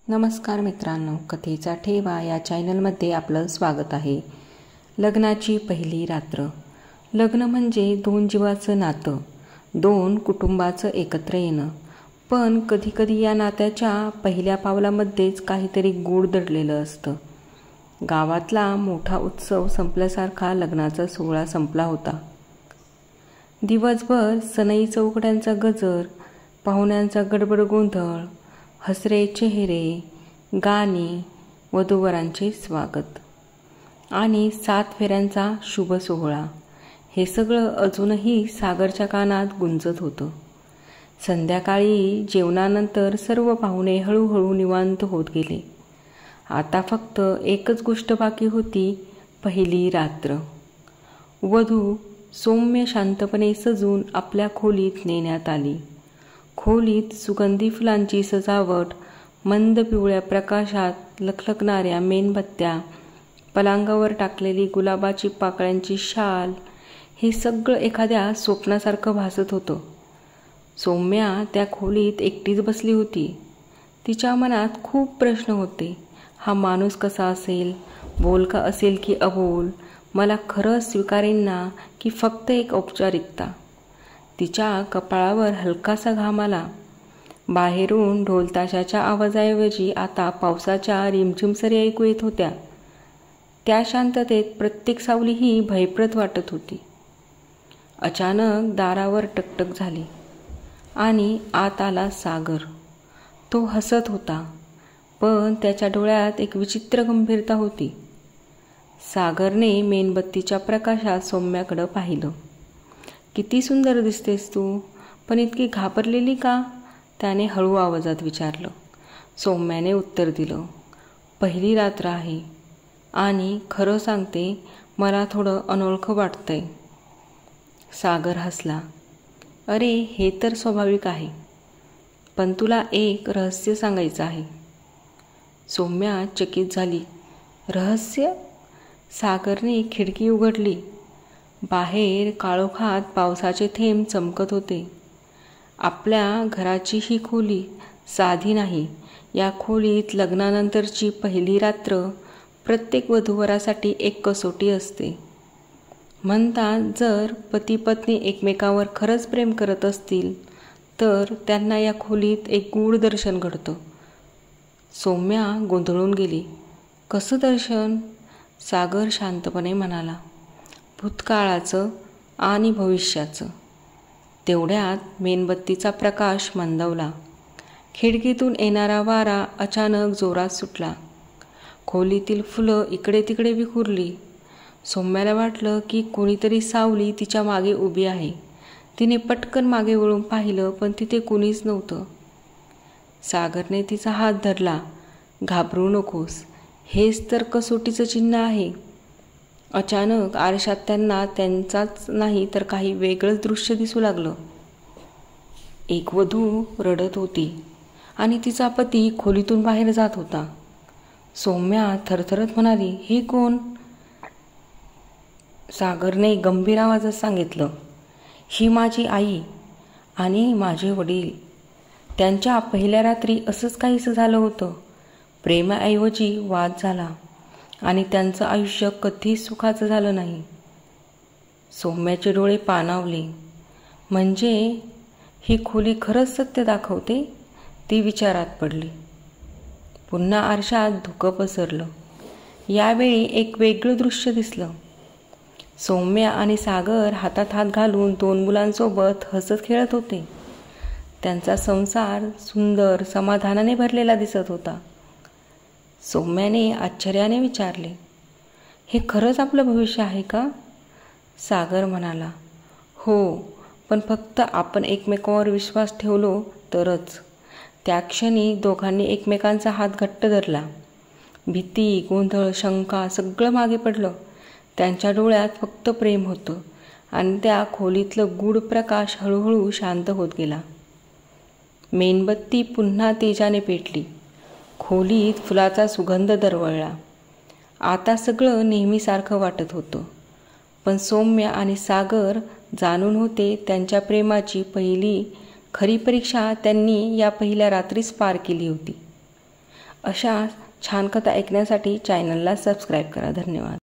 नमस्कार मित्रांनो, कथेचा ठेवा या चॅनलमध्ये आपलं स्वागत आहे. लग्नाची पहिली रात्र. लग्न म्हणजे दोन जीवाचं नातं, दोन कुटुंबाचं एकत्र येणं. पण कधीकधी या नात्याच्या पहिल्या पावलामध्येच काहीतरी गूढ दडलेलं असतं. गावातला मोठा उत्सव संपल्यासारखा लग्नाचा सोहळा संपला होता. दिवसभर सनई चौकड्यांचा गजर, पाहुण्यांचा गडबड गोंधळ, हसरे चेहरे, गाणी, वधूवरांचे स्वागत आणि 7 फेऱ्यांचा शुभ सोहळा, हे सगळं अजूनही सागरच्या कानात गुंजत होतं. संध्याकाळी जेवणानंतर सर्व पाहुणे हळूहळू निवांत होत गेले. आता फक्त एकच गोष्ट बाकी होती, पहिली रात्र. वधू सौम्य शांतपणे सजून आपल्या खोलीत नेण्यात आली. खोलीत सुगंधी फुलांची सजावट, मंद पिवळ्या प्रकाशात लखलखणाऱ्या मेणबत्त्या, पलंगावर टाकलेली गुलाबाची पाकळ्यांची शाल, हे सगळं एखाद्या स्वप्नासारखं भासत होतं. सौम्या त्या खोलीत एकटीच बसली होती. तिच्या मनात खूप प्रश्न होते. हा माणूस कसा असेल? बोलका असेल की अबोल? मला खरंच स्वीकारेन ना की फक्त एक औपचारिकता? तिच्या कपाळावर हलकासा घाम आला. बाहेरून ढोलताशाच्या आवाजाऐवजी आता पावसाच्या रिमझिम सरी ऐकू येत होत्या. त्या शांततेत प्रत्येक सावली ही भयप्रद वाटत होती. अचानक दारावर टकटक झाली आणि आत आला सागर. तो हसत होता, पण त्याच्या डोळ्यात एक विचित्र गंभीरता होती. सागरने मेणबत्तीच्या प्रकाशात सौम्याकडं पाहिलं. किती सुंदर दिसतेस तू, पण इतकी घाबरलेली का? त्याने हळू आवाजात विचारलं. सौम्याने उत्तर दिलं, पहिली रात्र आहे आणि खरं सांगते, मला थोडं अनोळखं वाटतंय. सागर हसला. अरे, हे तर स्वाभाविक आहे, पण तुला एक रहस्य सांगायचं आहे. सौम्या चकित झाली. रहस्य? सागरने खिडकी उघडली. बाहेर काळोखात पावसाचे थेंब चमकत होते. आपल्या घराची ही खोली साधी नाही. या खोलीत लग्नानंतरची पहिली रात्र प्रत्येक वधूवरासाठी एक कसोटी असते. म्हणतात, जर पती पत्नी एकमेकावर खरंच प्रेम करत असतील तर त्यांना या खोलीत एक गूढ दर्शन घडतं. सौम्या गोंधळून गेली. कसं दर्शन? सागर शांतपणे म्हणाला, भूतकाळाचं आणि भविष्याचं. तेवढ्यात मेणबत्तीचा प्रकाश मंदावला. खिडकीतून येणारा वारा अचानक जोरात सुटला. खोलीतील फुलं इकडे तिकडे विखुरली. सौम्याला वाटलं की कोणीतरी सावली तिच्या मागे उभी आहे. तिने पटकन मागे वळून पाहिलं, पण तिथे कुणीच नव्हतं. सागरने तिचा हात धरला. घाबरू नकोस, हेच तर कसोटीचं चिन्ह आहे. अचानक आरशात त्यांना त्यांचाच नाही तर काही वेगळंच दृश्य दिसू लागलं. एक वधू रडत होती आणि तिचा पती खोलीतून बाहेर जात होता. सौम्या थरथरत म्हणाली, हे कोण? सागरने गंभीर आवाजात सांगितलं, ही माझी आई आणि माझे वडील. त्यांच्या पहिल्या रात्री असंच काहीसं झालं होतं. प्रेमाऐवजी वाद झाला आणि त्यांचं आयुष्य कधीच सुखाचं झालं नाही. सौम्याचे डोळे पाणावले. म्हणजे ही खोली खरंच सत्य दाखवते? ती विचारात पडली. पुन्हा आरशात धुकं पसरलं. यावेळी एक वेगळं दृश्य दिसलं. सौम्या आणि सागर हातात हात घालून 2 मुलांसोबत हसत खेळत होते. त्यांचा संसार सुंदर समाधानाने भरलेला दिसत होता. सौम्याने आश्चर्याने विचारले, हे खरंच आपलं भविष्य आहे का? सागर म्हणाला, हो, पण फक्त आपण एकमेकांवर विश्वास ठेवलो तरच. त्या क्षणी दोघांनी एकमेकांचा हात घट्ट धरला. भीती, गोंधळ, शंका सगळं मागे पडलं. त्यांच्या डोळ्यात फक्त प्रेम होतं आणि त्या खोलीतलं गूढ प्रकाश हळूहळू शांत होत गेला. मेणबत्ती पुन्हा तेजाने पेटली. खोलीत फुलाचा सुगंध दरवळला. आता सगळं नेहमीसारखं वाटत होतं. पण सौम्या आणि सागर जाणून होते त्यांच्या प्रेमाची पहिली खरी परीक्षा त्यांनी या पहिल्या रात्रीच पार केली होती. अशा छान कथा ऐकण्यासाठी चॅनलला सबस्क्राईब करा. धन्यवाद.